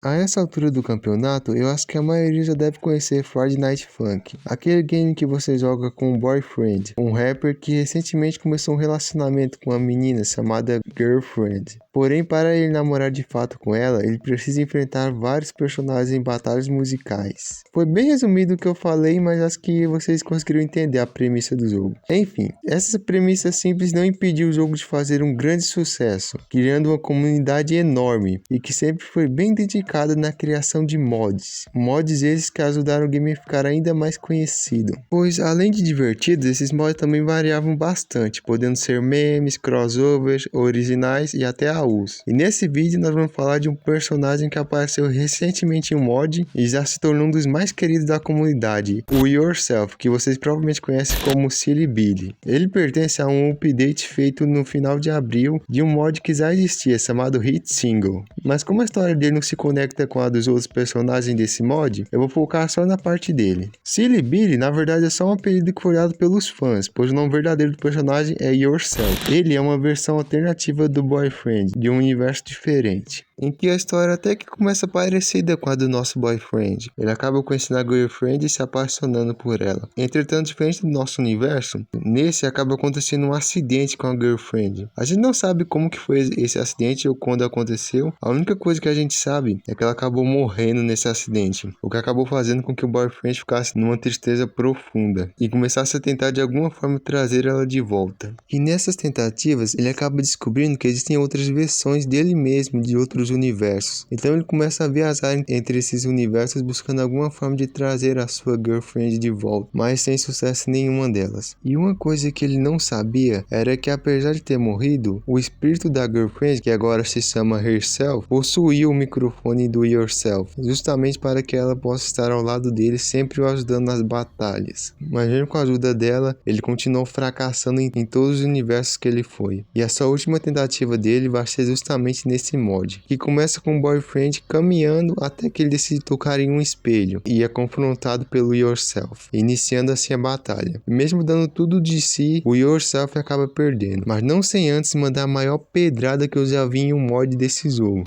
A essa altura do campeonato, eu acho que a maioria já deve conhecer Friday Night Funk, aquele game que você joga com um boyfriend, um rapper que recentemente começou um relacionamento com uma menina chamada Girlfriend. Porém, para ele namorar de fato com ela, ele precisa enfrentar vários personagens em batalhas musicais. Foi bem resumido o que eu falei, mas acho que vocês conseguiram entender a premissa do jogo. Enfim, essa premissa simples não impediu o jogo de fazer um grande sucesso, criando uma comunidade enorme e que sempre foi bem dedicada na criação de mods. Mods esses que ajudaram o game a ficar ainda mais conhecido. Pois além de divertidos, esses mods também variavam bastante, podendo ser memes, crossovers, originais e até AUs. E nesse vídeo nós vamos falar de um personagem que apareceu recentemente em um mod e já se tornou um dos mais queridos da comunidade, o Yourself, que vocês provavelmente conhecem como Silly Billy. Ele pertence a um update feito no final de abril de um mod que já existia, chamado Hit Single. Mas como a história dele não se conecta com a dos outros personagens desse mod, eu vou focar só na parte dele. Silly Billy, na verdade, é só um apelido que foi dado pelos fãs, pois o nome verdadeiro do personagem é Yourself. Ele é uma versão alternativa do Boyfriend, de um universo diferente, em que a história até que começa parecida com a do nosso boyfriend. Ele acaba conhecendo a girlfriend e se apaixonando por ela. Entretanto, diferente do nosso universo, nesse acaba acontecendo um acidente com a girlfriend. A gente não sabe como que foi esse acidente ou quando aconteceu. A única coisa que a gente sabe é que ela acabou morrendo nesse acidente, o que acabou fazendo com que o boyfriend ficasse numa tristeza profunda e começasse a tentar de alguma forma trazer ela de volta. E nessas tentativas, ele acaba descobrindo que existem outras versões dele mesmo, de outros universos. Então ele começa a viajar entre esses universos buscando alguma forma de trazer a sua girlfriend de volta, mas sem sucesso em nenhuma delas. E uma coisa que ele não sabia era que, apesar de ter morrido, o espírito da girlfriend, que agora se chama Herself, possuía o microfone do Yourself, justamente para que ela possa estar ao lado dele, sempre o ajudando nas batalhas. Mas mesmo com a ajuda dela, ele continuou fracassando em todos os universos que ele foi. E essa última tentativa dele vai ser justamente nesse mod, que começa com o boyfriend caminhando até que ele decide tocar em um espelho e é confrontado pelo Yourself, iniciando assim a batalha. E mesmo dando tudo de si, o Yourself acaba perdendo, mas não sem antes mandar a maior pedrada que eu já vi em um mod desse jogo.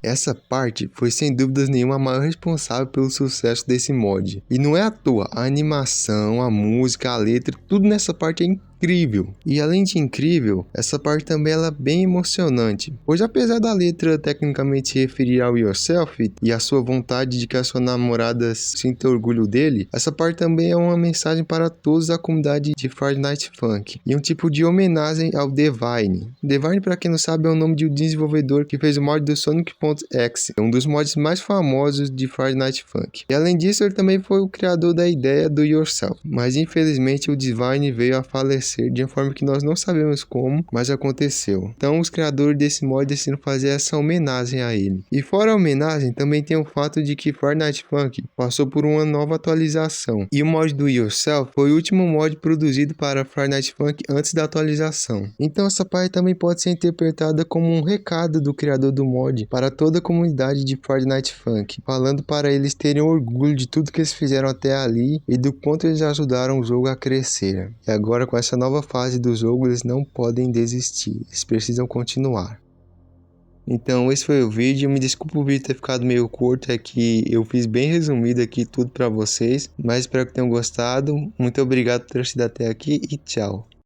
Essa parte foi sem dúvidas nenhuma a maior responsável pelo sucesso desse mod. E não é à toa, a animação, a música, a letra, tudo nessa parte é incrível. E além de incrível, essa parte também ela é bem emocionante, pois apesar da letra tecnicamente se referir ao Yourself e a sua vontade de que a sua namorada sinta orgulho dele, essa parte também é uma mensagem para todos da comunidade de Friday Night Funk e um tipo de homenagem ao Divine. Divine, para quem não sabe, é o nome de um desenvolvedor que fez o mod do Sonic.exe, um dos mods mais famosos de Friday Night Funk. E além disso, ele também foi o criador da ideia do Yourself, mas infelizmente o Divine veio a falecer de uma forma que nós não sabemos como, mas aconteceu. Então os criadores desse mod decidiram fazer essa homenagem a ele. E fora a homenagem, também tem o fato de que Friday Night Funk passou por uma nova atualização. E o mod do Yourself foi o último mod produzido para Friday Night Funk antes da atualização. Então essa parte também pode ser interpretada como um recado do criador do mod para toda a comunidade de Friday Night Funk, falando para eles terem orgulho de tudo que eles fizeram até ali e do quanto eles ajudaram o jogo a crescer. E agora, com essa nova fase do jogo, eles não podem desistir, eles precisam continuar. Então esse foi o vídeo, me desculpa o vídeo ter ficado meio curto, é que eu fiz bem resumido aqui tudo para vocês, mas espero que tenham gostado, muito obrigado por ter assistido até aqui e tchau.